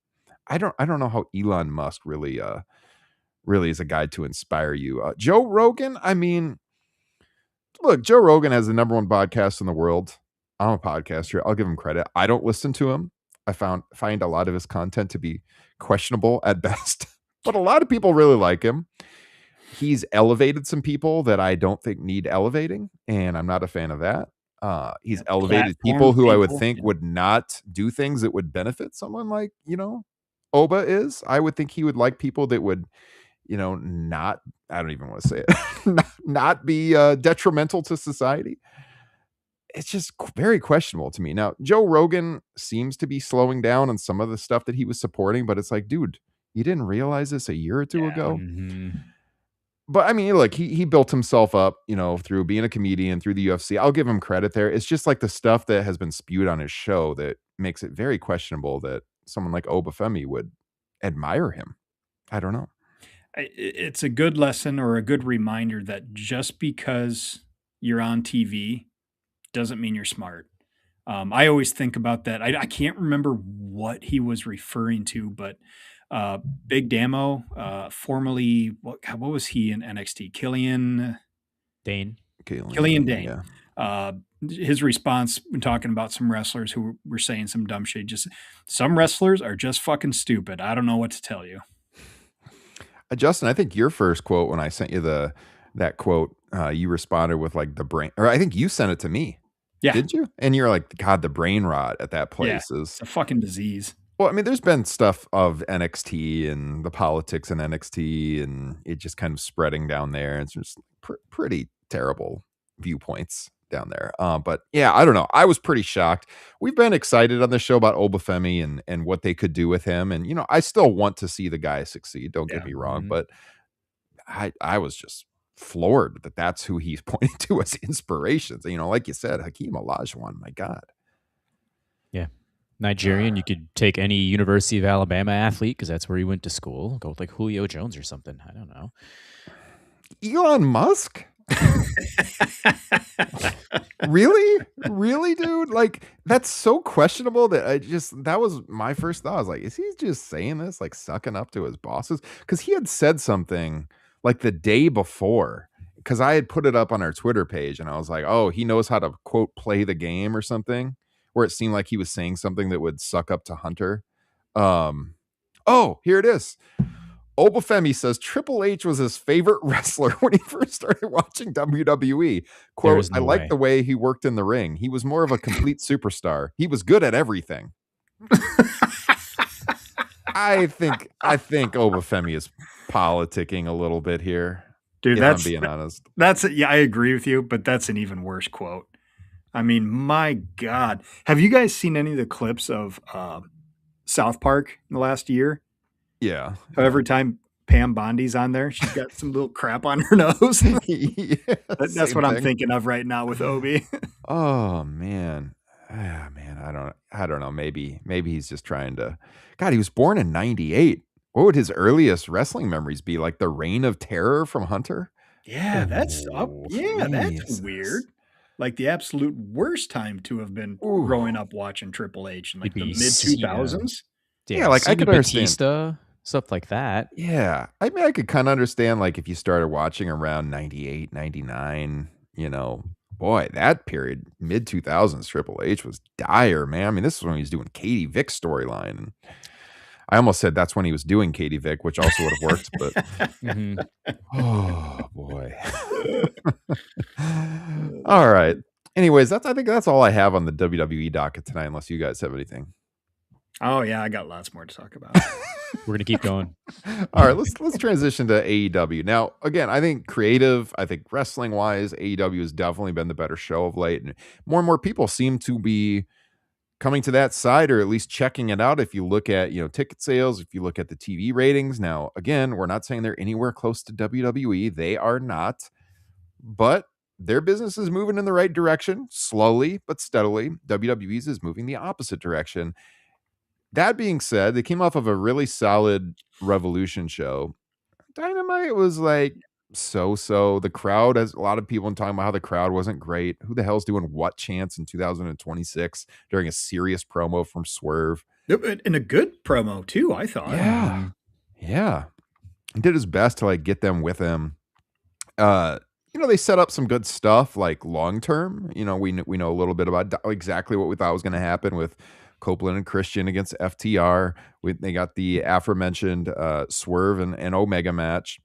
Speaker 3: I don't know how Elon Musk really is a guy to inspire you. Joe Rogan, I mean, look, Joe Rogan has the #1 podcast in the world. I'm a podcaster. I'll give him credit. I don't listen to him. I find a lot of his content to be questionable at best, but a lot of people really like him. He's elevated some people that I don't think need elevating, and I'm not a fan of that. He's elevated people who I would think would not do things that would benefit someone like, Oba is. I would think he would like people that would, not, I don't even want to say it, not be detrimental to society. It's just very questionable to me. Now, Joe Rogan seems to be slowing down on some of the stuff that he was supporting, but it's like, dude, you didn't realize this a year or two ago?
Speaker 5: Mm-hmm.
Speaker 3: But I mean, look, he built himself up, through being a comedian, through the UFC. I'll give him credit there. It's just like the stuff that has been spewed on his show that makes it very questionable that someone like Obafemi would admire him. I don't know.
Speaker 4: It's a good lesson or a good reminder that just because you're on TV doesn't mean you're smart. I always think about that. I can't remember what he was referring to, but Big Damo, formerly, what was he in NXT? Killian Dane. Yeah. His response when talking about some wrestlers who were saying some dumb shit, just some wrestlers are just fucking stupid. I don't know what to tell you.
Speaker 3: Justin, I think your first quote when I sent you that quote, you responded with like the brain, or I think you sent it to me.
Speaker 4: Yeah.
Speaker 3: Did you? And you're like, God, the brain rot at that place is
Speaker 4: it's a fucking disease.
Speaker 3: Well, I mean, there's been stuff of NXT and the politics in NXT and it just kind of spreading down there. It's just pretty terrible viewpoints down there. But yeah, I don't know. I was pretty shocked. We've been excited on the show about Obafemi and what they could do with him. And, I still want to see the guy succeed. Don't get me wrong.
Speaker 5: Mm-hmm.
Speaker 3: But I was just floored that that's who he's pointing to as inspirations. Like you said, Hakeem Olajuwon, my God.
Speaker 5: Yeah. Nigerian, you could take any University of Alabama athlete because that's where he went to school. Go with like Julio Jones or something. I don't know.
Speaker 3: Elon Musk? Really, dude? Like, that's so questionable that that was my first thought. I was like, is he just saying this, like sucking up to his bosses? Because he had said something like the day before, because I had put it up on our Twitter page and I was like, oh, he knows how to quote play the game or something, where it seemed like he was saying something that would suck up to Hunter. Oh, here it is. Obafemi says Triple H was his favorite wrestler when he first started watching WWE. Quote,
Speaker 5: no
Speaker 3: I like
Speaker 5: way.
Speaker 3: the way he worked in the ring. He was more of a complete superstar. He was good at everything. I think Obafemi is politicking a little bit here.
Speaker 4: Dude,
Speaker 3: if I'm being honest.
Speaker 4: Yeah, I agree with you, but that's an even worse quote. I mean, my God. Have you guys seen any of the clips of South Park in the last year?
Speaker 3: Yeah.
Speaker 4: So every time Pam Bondi's on there, she's got some little crap on her nose.
Speaker 3: Yeah,
Speaker 4: That's what I'm thinking of right now with Obi.
Speaker 3: Oh man. Man, I don't know. Maybe he's just trying to. God, he was born in 98. What would his earliest wrestling memories be? Like the Reign of Terror from Hunter?
Speaker 4: Yeah, that's
Speaker 3: Jesus.
Speaker 4: weird. Like the absolute worst time to have been growing up watching Triple H in like the mid 2000s.
Speaker 3: Yeah, like I could understand
Speaker 5: Batista, stuff like that.
Speaker 3: Yeah. I mean, I could kind of understand like if you started watching around 98, 99, boy, that period, mid 2000s, Triple H was dire, man. I mean, this is when he was doing Katie Vick storyline. And I almost said that's when he was doing Katie Vick, which also would have worked, but oh boy. All right. Anyways, I think that's all I have on the WWE docket tonight, unless you guys have anything.
Speaker 4: Oh yeah, I got lots more to talk about.
Speaker 5: We're gonna keep going.
Speaker 3: All right, let's transition to AEW. Now, again, I think wrestling wise, AEW has definitely been the better show of late, and more people seem to be coming to that side, or at least checking it out. If you look at ticket sales, if you look at the TV ratings. Now, again, we're not saying they're anywhere close to WWE. They are not, but their business is moving in the right direction, slowly but steadily. WWE's is moving the opposite direction. That being said, they came off of a really solid Revolution show. Dynamite was like so. The crowd, has a lot of people talking about how the crowd wasn't great. Who the hell's doing what chants in 2026 during a serious promo from Swerve?
Speaker 4: And a good promo too, I thought.
Speaker 3: Yeah. He did his best to like get them with him. They set up some good stuff like long term. We know a little bit about exactly what we thought was going to happen with Copeland and Christian against FTR. They got the aforementioned Swerve and Omega match.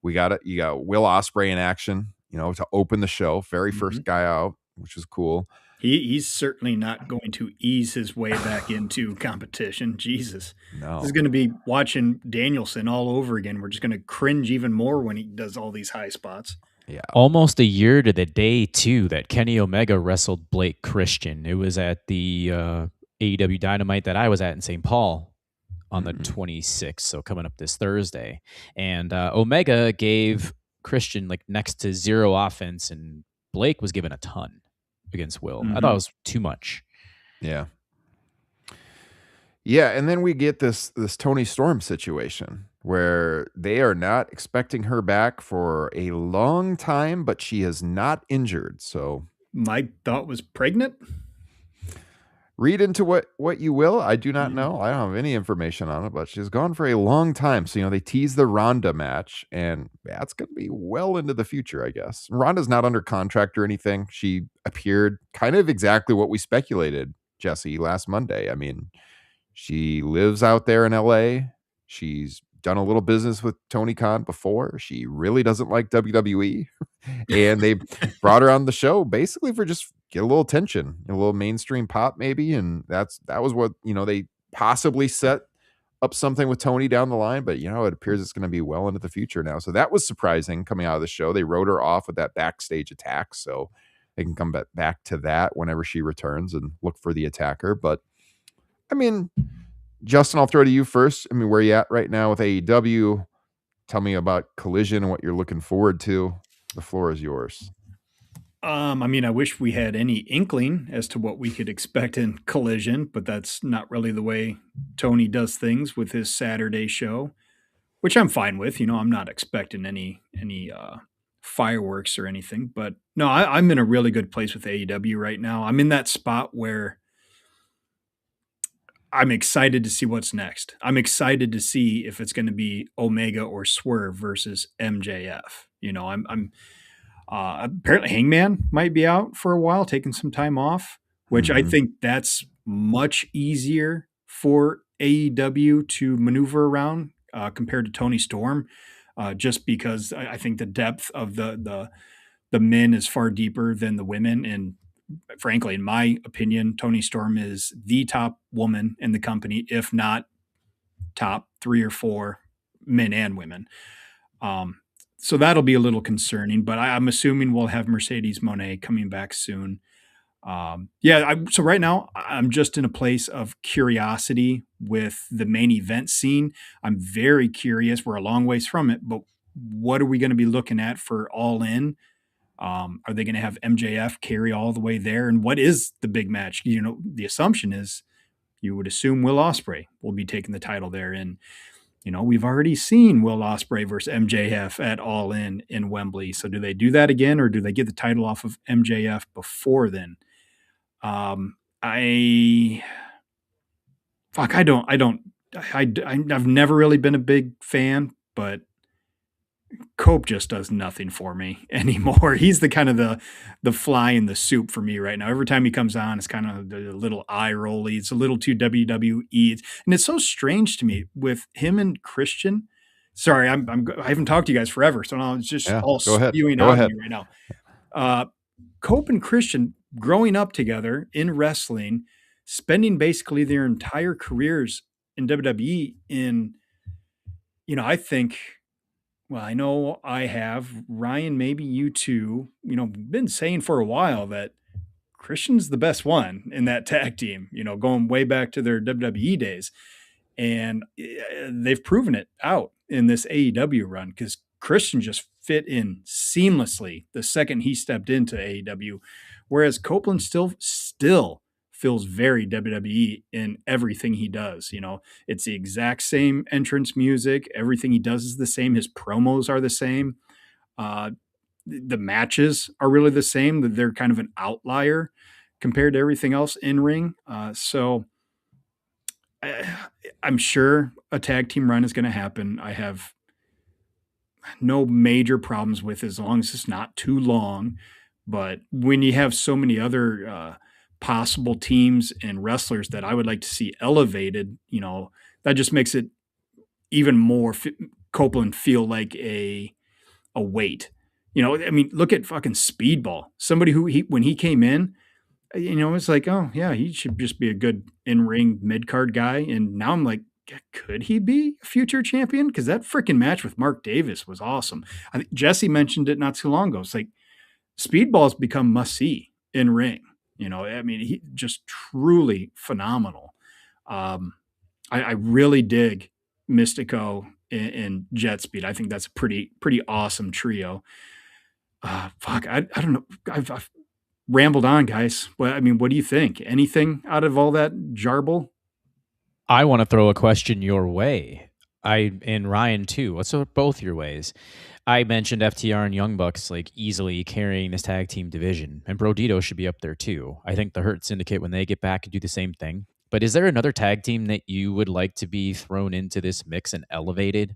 Speaker 3: You got Will Ospreay in action, to open the show. Very first guy out, which was cool.
Speaker 4: He's certainly not going to ease his way back into competition. Jesus.
Speaker 3: No.
Speaker 4: This is going to be watching Danielson all over again. We're just going to cringe even more when he does all these high spots.
Speaker 3: Yeah.
Speaker 5: Almost a year to the day, too, that Kenny Omega wrestled Blake Christian. It was at the AEW Dynamite that I was at in St. Paul on the 26th, so coming up this Thursday. And Omega gave Christian like next to zero offense, and Blake was given a ton against Will. I thought it was too much.
Speaker 3: Yeah. Yeah, and then we get this Toni Storm situation where they are not expecting her back for a long time, but she is not injured. So
Speaker 4: my thought was pregnant.
Speaker 3: Read into what you will. I do not know. I don't have any information on it, but she's gone for a long time. So, they tease the Ronda match, and that's going to be well into the future, I guess. Ronda's not under contract or anything. She appeared kind of exactly what we speculated, Jesse, last Monday. I mean, she lives out there in LA. She's done a little business with Tony Khan before. She really doesn't like WWE. And they brought her on the show basically for just get a little attention, a little mainstream pop maybe. And that was what, they possibly set up something with Tony down the line, but it appears it's going to be well into the future now. So that was surprising coming out of the show. They wrote her off with that backstage attack. So they can come back to that whenever she returns and look for the attacker. But I mean, Justin, I'll throw to you first. I mean, where are you at right now with AEW? Tell me about Collision and what you're looking forward to. The floor is yours.
Speaker 4: I mean, I wish we had any inkling as to what we could expect in Collision, but that's not really the way Tony does things with his Saturday show, which I'm fine with. I'm not expecting any fireworks or anything. But no, I'm in a really good place with AEW right now. I'm in that spot where I'm excited to see what's next. I'm excited to see if it's going to be Omega or Swerve versus MJF. I'm apparently Hangman might be out for a while, taking some time off, which I think that's much easier for AEW to maneuver around compared to Tony Storm, just because I think the depth of the men is far deeper than the women. And frankly, in my opinion, Tony Storm is the top woman in the company, if not top 3 or 4 men and women. So that'll be a little concerning, but I'm assuming we'll have Mercedes Moné coming back soon. So right now I'm just in a place of curiosity with the main event scene. I'm very curious. We're a long ways from it, but what are we going to be looking at for All In? Are they going to have MJF carry all the way there? And what is the big match? The assumption is you would assume Will Ospreay will be taking the title there. And, we've already seen Will Ospreay versus MJF at All In Wembley. So do they do that again, or do they get the title off of MJF before then? I've never really been a big fan, but Cope just does nothing for me anymore. He's the kind of the fly in the soup for me right now. Every time he comes on, it's kind of a little eye rolly. It's a little too WWE. And it's so strange to me with him and Christian. Sorry, I haven't talked to you guys forever, so now it's just all spewing out of me right now. Cope and Christian growing up together in wrestling, spending basically their entire careers in WWE I think, well, I know I have, Ryan, maybe you too, been saying for a while that Christian's the best one in that tag team, going way back to their WWE days. And they've proven it out in this AEW run because Christian just fit in seamlessly the second he stepped into AEW, whereas Copeland still feels very WWE in everything he does. It's the exact same entrance music. Everything he does is the same. His promos are the same. The matches are really the same. They're kind of an outlier compared to everything else in ring. So I'm sure a tag team run is going to happen. I have no major problems with it as long as it's not too long. But when you have so many other possible teams and wrestlers that I would like to see elevated, that just makes it even more Copeland feel like a weight. I mean, look at fucking Speedball. Somebody who when he came in, it's like, oh yeah, he should just be a good in-ring mid-card guy. And now I'm like, could he be a future champion? Because that freaking match with Mark Davis was awesome. I think Jesse mentioned it not too long ago. It's like Speedball's become must-see in ring. I mean, he just truly phenomenal. I really dig Mystico and Jet Speed. I think that's a pretty awesome trio. I don't know. I've rambled on, guys. Well, I mean, what do you think? Anything out of all that jarble?
Speaker 5: I want to throw a question your way. And Ryan too. Let's throw both your ways. I mentioned FTR and Young Bucks like easily carrying this tag team division, and Brodito should be up there too. I think the Hurt Syndicate, when they get back, could do the same thing. But is there another tag team that you would like to be thrown into this mix and elevated?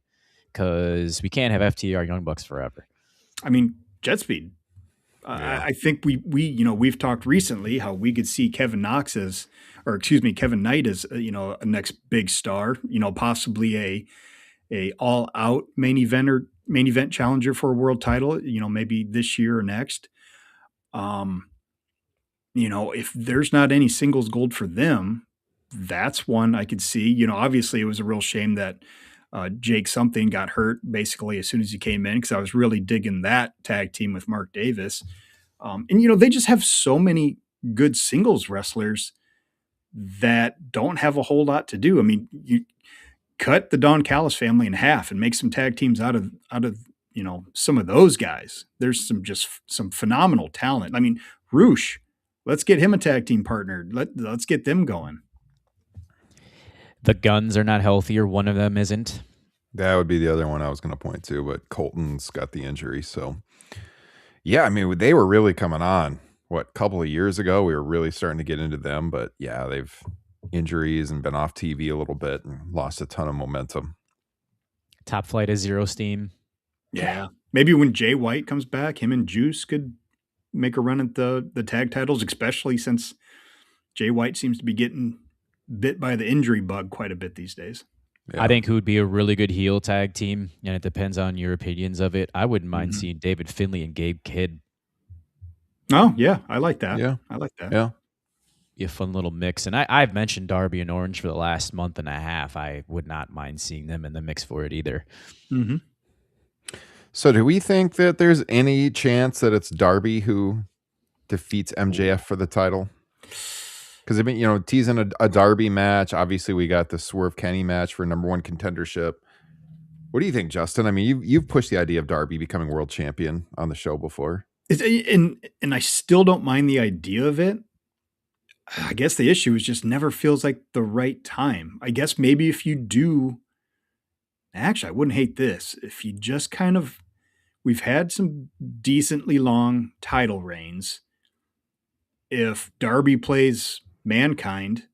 Speaker 5: Because we can't have FTR Young Bucks forever.
Speaker 4: I mean, Jet Speed. Yeah. I think we've talked recently how we could see Kevin Knight as a next big star. Possibly a all out main event challenger for a world title. Maybe this year or next. If there's not any singles gold for them, that's one I could see. Obviously it was a real shame that Jake something got hurt basically as soon as he came in, because I was really digging that tag team with Mark Davis. And they just have so many good singles wrestlers that don't have a whole lot to do. I mean, you cut the Don Callis family in half and make some tag teams out of some of those guys. There's some phenomenal talent. I mean, Roosh, let's get him a tag team partner. Let's get them going.
Speaker 5: The Guns are not healthy, or one of them isn't.
Speaker 3: That would be the other one I was going to point to, but Colton's got the injury. So, yeah, I mean, they were really coming on. A couple of years ago, we were really starting to get into them. But, yeah, they've injuries and been off TV a little bit and lost a ton of momentum.
Speaker 5: Top Flight is zero steam.
Speaker 4: Yeah. Maybe when Jay White comes back, him and Juice could make a run at the tag titles, especially since Jay White seems to be getting bit by the injury bug quite a bit these days.
Speaker 5: Yeah. I think who would be a really good heel tag team, and it depends on your opinions of it. I wouldn't mind seeing David Finlay and Gabe Kidd.
Speaker 4: Oh, yeah. I like that.
Speaker 3: Yeah.
Speaker 4: I like that.
Speaker 3: Yeah.
Speaker 5: Be a fun little mix. And I've mentioned Darby and Orange for the last month and a half. I would not mind seeing them in the mix for it either.
Speaker 4: Mm-hmm.
Speaker 3: So do we think that there's any chance that it's Darby who defeats MJF for the title? Because, I mean, teasing a Darby match. Obviously, we got the Swerve Kenny match for number one contendership. What do you think, Justin? I mean, you've pushed the idea of Darby becoming world champion on the show before.
Speaker 4: And I still don't mind the idea of it. I guess the issue is just never feels like the right time. I guess maybe if you do, actually, I wouldn't hate this. If you just we've had some decently long title reigns. If Darby plays Mankind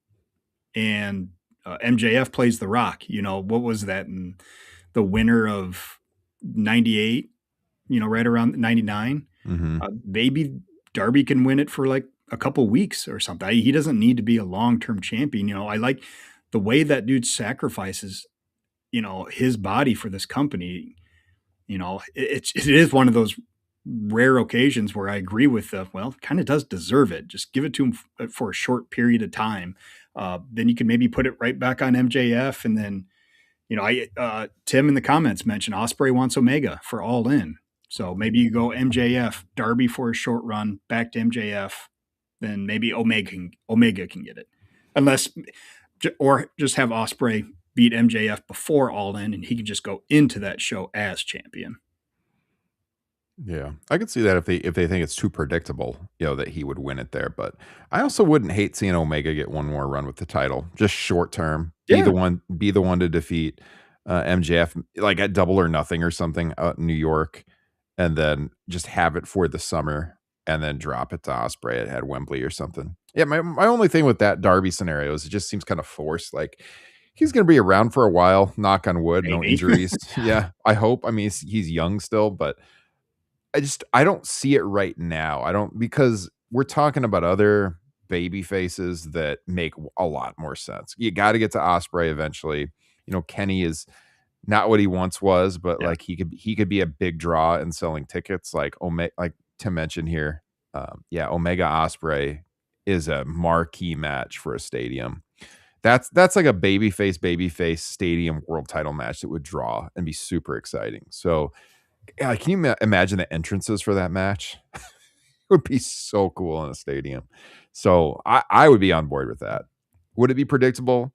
Speaker 4: and MJF plays The Rock, what was that? And the winner of 98, right around 99, maybe Darby can win it for like a couple weeks or something. He doesn't need to be a long-term champion. I like the way that dude sacrifices, his body for this company. It is one of those rare occasions where I agree with kind of does deserve it. Just give it to him for a short period of time. Then you can maybe put it right back on MJF. And then, Tim in the comments mentioned Ospreay wants Omega for All In. So maybe you go MJF, Darby for a short run, back to MJF, then maybe Omega can get it. Or just have Ospreay beat MJF before All In, and he can just go into that show as champion.
Speaker 3: Yeah, I could see that if they think it's too predictable, that he would win it there. But I also wouldn't hate seeing Omega get one more run with the title, just short term. Be the one to defeat MJF, like at Double or Nothing or something out in New York, and then just have it for the summer, and then drop it to Ospreay at Wembley or something. Yeah, my only thing with that Darby scenario is it just seems kind of forced. Like he's going to be around for a while. Knock on wood, no injuries. Yeah, I hope. I mean, he's young still, but I don't see it right now. Because we're talking about other baby faces that make a lot more sense. You got to get to Ospreay eventually. Kenny is not what he once was, but like he could be a big draw in selling tickets. Like Tim mentioned here. Omega Ospreay is a marquee match for a stadium. That's like a babyface stadium world title match that would draw and be super exciting. So, yeah, can you imagine the entrances for that match? It would be so cool in a stadium. So I would be on board with that. Would it be predictable?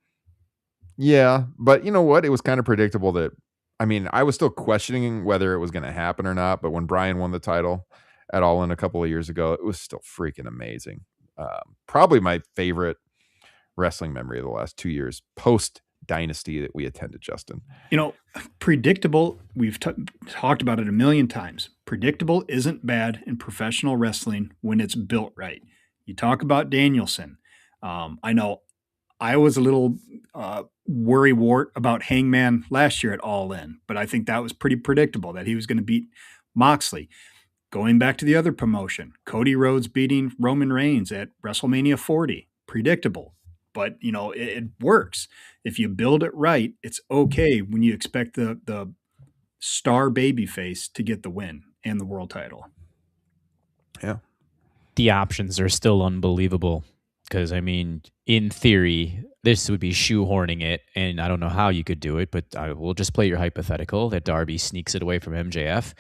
Speaker 3: Yeah, but you know what? It was kind of predictable that, I was still questioning whether it was going to happen or not. But when Bryan won the title at All In a couple of years ago, it was still freaking amazing. Probably my favorite wrestling memory of the last 2 years, post Dynasty that we attended, Justin.
Speaker 4: Predictable, we've talked about it a million times. Predictable isn't bad in professional wrestling when it's built right. You talk about Danielson. I know I was a little worrywart about Hangman last year at All In, but I think that was pretty predictable that he was going to beat Moxley. Going back to the other promotion, Cody Rhodes beating Roman Reigns at WrestleMania 40. Predictable. But, it works. If you build it right, it's okay when you expect the star babyface to get the win and the world title.
Speaker 3: Yeah.
Speaker 5: The options are still unbelievable because, in theory, this would be shoehorning it, and I don't know how you could do it, but I will just play your hypothetical that Darby sneaks it away from MJF.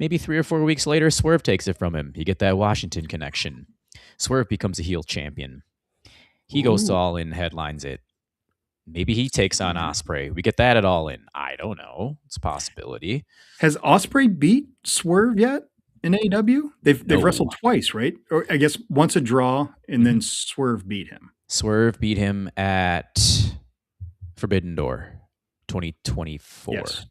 Speaker 5: Maybe 3 or 4 weeks later, Swerve takes it from him. You get that Washington connection. Swerve becomes a heel champion. He goes to All In, headlines it. Maybe he takes on Osprey. We get that at All In. I don't know. It's a possibility.
Speaker 4: Has Osprey beat Swerve yet in AEW? They've
Speaker 5: No.
Speaker 4: wrestled twice, right? Or I guess once a draw, and then Swerve beat him.
Speaker 5: Swerve beat him at Forbidden Door 2024.
Speaker 4: Yes.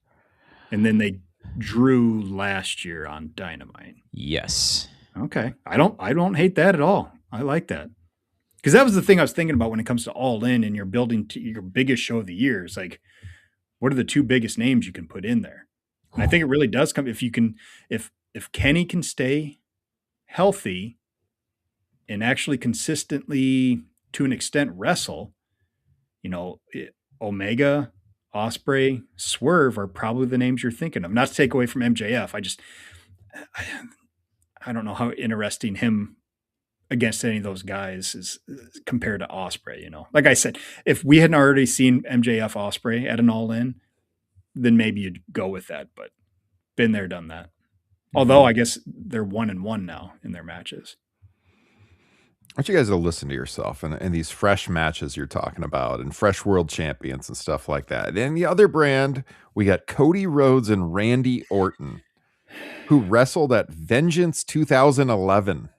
Speaker 4: And then they drew last year on Dynamite.
Speaker 5: Yes.
Speaker 4: Okay. I don't hate that at all. I like that. Because that was the thing I was thinking about when it comes to All In and you're building to your biggest show of the year. It's like, what are the two biggest names you can put in there? And I think it really does come if Kenny can stay healthy and actually consistently, to an extent, wrestle, Omega, Osprey, Swerve are probably the names you're thinking of. Not to take away from MJF. I don't know how interesting him against any of those guys is compared to Osprey. Like I said, if we hadn't already seen MJF Osprey at an All In, then maybe you'd go with that. But been there, done that. Although I guess they're 1-1 now in their matches.
Speaker 3: I want you guys to listen to yourself and these fresh matches you're talking about and fresh world champions and stuff like that. Then the other brand, we got Cody Rhodes and Randy Orton, who wrestled at Vengeance 2011,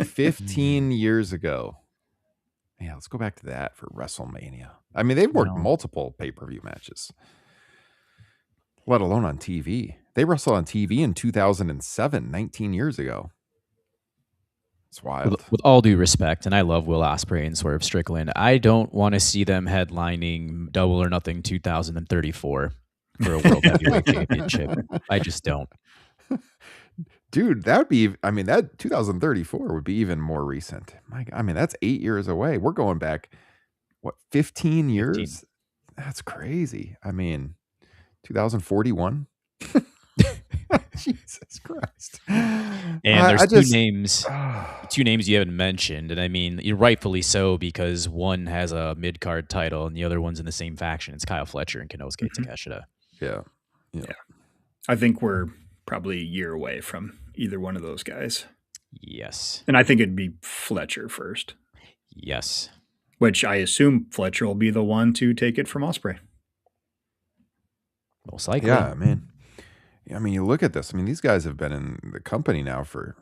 Speaker 3: 15 years ago. Yeah, let's go back to that for WrestleMania. I mean, they've worked multiple pay-per-view matches, let alone on TV. They wrestled on TV in 2007, 19 years ago. It's wild.
Speaker 5: With all due respect, and I love Will Ospreay and Swerve Strickland, I don't want to see them headlining Double or Nothing 2034 for a World Heavyweight Championship. I just don't.
Speaker 3: Dude, that would be, that 2034 would be even more recent. That's 8 years away. We're going back, 15 years? 15. That's crazy. 2041? Jesus Christ.
Speaker 5: And there's two names you haven't mentioned. And you're rightfully so, because one has a mid-card title and the other one's in the same faction. It's Kyle Fletcher and Konosuke Takeshita.
Speaker 3: Yeah.
Speaker 4: I think we're probably a year away from either one of those guys.
Speaker 5: Yes.
Speaker 4: And I think it'd be Fletcher first.
Speaker 5: Yes.
Speaker 4: Which I assume Fletcher will be the one to take it from Osprey.
Speaker 5: Most likely.
Speaker 3: Yeah, man. You look at this. These guys have been in the company now for,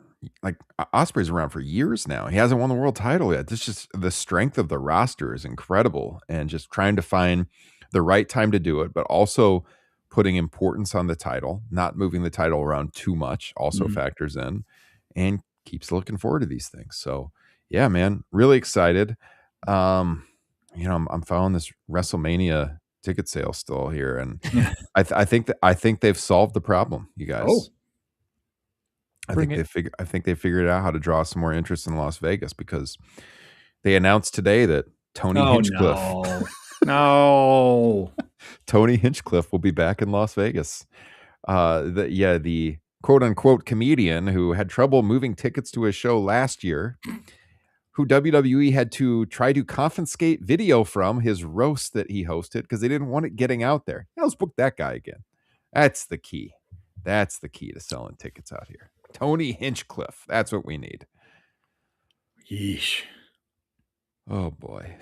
Speaker 3: Osprey's around for years now. He hasn't won the world title yet. This just, the strength of the roster is incredible, and just trying to find the right time to do it, but also putting importance on the title, not moving the title around too much also factors in, and keeps looking forward to these things. So yeah, man, really excited. I'm following this WrestleMania ticket sale still here, and I think they've solved the problem, you guys. I think they figured out how to draw some more interest in Las Vegas, because they announced today that Tony Hinchcliffe, Tony Hinchcliffe will be back in Las Vegas. The quote unquote comedian who had trouble moving tickets to his show last year, who WWE had to try to confiscate video from his roast that he hosted because they didn't want it getting out there. Now let's book that guy again. That's the key. That's the key to selling tickets out here. Tony Hinchcliffe. That's what we need.
Speaker 4: Yeesh.
Speaker 3: Oh boy.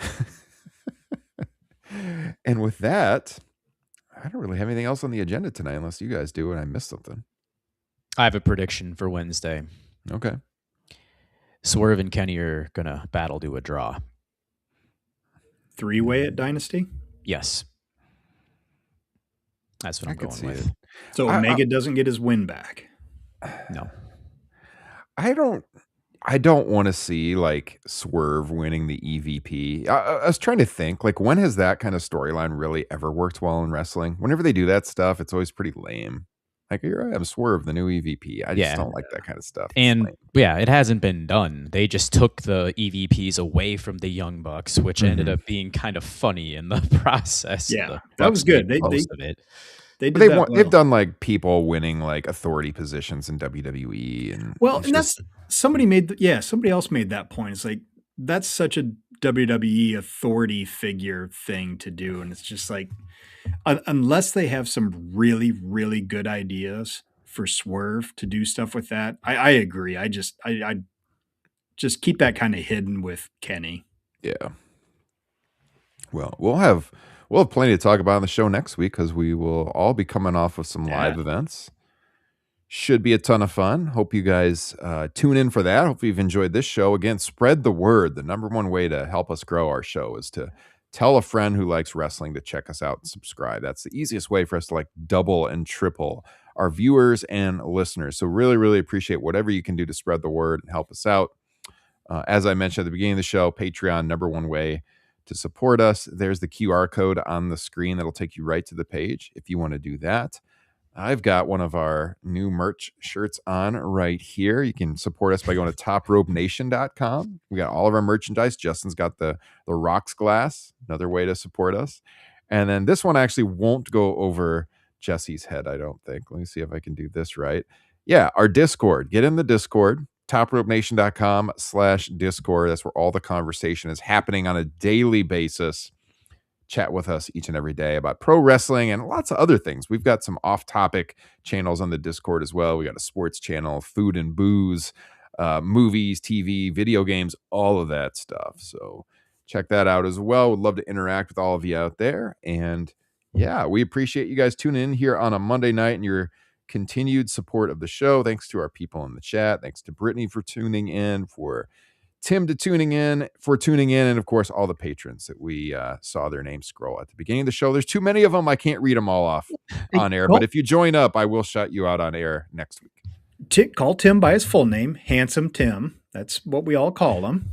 Speaker 3: And with that, I don't really have anything else on the agenda tonight, unless you guys do and I missed something.
Speaker 5: I have a prediction for Wednesday.
Speaker 3: Okay.
Speaker 5: Swerve and Kenny are going to battle to a draw.
Speaker 4: 3-way at Dynasty?
Speaker 5: Yes. That's what I'm going with.
Speaker 4: So Omega doesn't get his win back.
Speaker 5: No.
Speaker 3: I don't want to see Swerve winning the EVP. I was trying to think, when has that kind of storyline really ever worked well in wrestling? Whenever they do that stuff, it's always pretty lame. Here I am, Swerve, the new EVP. I just don't like that kind of stuff.
Speaker 5: And it hasn't been done. They just took the EVPs away from the Young Bucks, which ended up being kind of funny in the process.
Speaker 4: Yeah, that was good.
Speaker 3: They've done people winning authority positions in WWE, and
Speaker 4: that's somebody else made that point. It's that's such a WWE authority figure thing to do, and it's just unless they have some really, really good ideas for Swerve to do stuff with that, I agree. I just keep that kind of hidden with Kenny.
Speaker 3: Yeah. Well, we'll have plenty to talk about on the show next week because we will all be coming off of some live events. Should be a ton of fun. Hope you guys tune in for that. Hope you've enjoyed this show. Again, spread the word. The number one way to help us grow our show is to tell a friend who likes wrestling to check us out and subscribe. That's the easiest way for us to like double and triple our viewers and listeners. So really, really appreciate whatever you can do to spread the word and help us out. As I mentioned at the beginning of the show, Patreon, number one way to support us. There's the QR code on the screen that'll take you right to the page if you want to do that. I've got one of our new merch shirts on right here. You can support us by going to topropenation.com. We got all of our merchandise. Justin's got the rocks glass, another way to support us. And then this one actually won't go over Jesse's head, I don't think. Let me see if I can do this right. Yeah, our Discord. Get in the Discord, topropenation.com/Discord. That's where all the conversation is happening on a daily basis. Chat with us each and every day about pro wrestling and lots of other things. We've got some off-topic channels on the Discord as well. We got a sports channel, food and booze, movies, TV, video games, all of that stuff. So check that out as well. Would love to interact with all of you out there. And yeah, we appreciate you guys tuning in here on a Monday night and your continued support of the show. Thanks to our people in the chat. Thanks to Brittany for tuning in, for Tim tuning in, and of course, all the patrons that we saw their names scroll at the beginning of the show. There's too many of them. I can't read them all off on air, but if you join up, I will shout you out on air next week.
Speaker 4: Call Tim by his full name, Handsome Tim. That's what we all call him.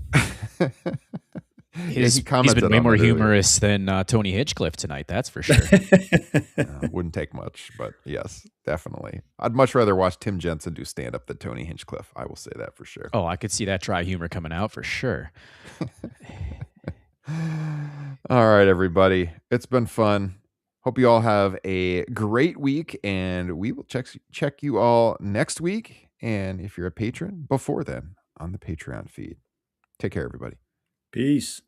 Speaker 5: He's been way more humorous than Tony Hinchcliffe tonight, that's for sure.
Speaker 3: Wouldn't take much, but yes, definitely. I'd much rather watch Tim Jensen do stand-up than Tony Hinchcliffe. I will say that for sure.
Speaker 5: Oh, I could see that dry humor coming out for sure.
Speaker 3: All right, everybody. It's been fun. Hope you all have a great week, and we will check you all next week. And if you're a patron, before then on the Patreon feed. Take care, everybody.
Speaker 4: Peace.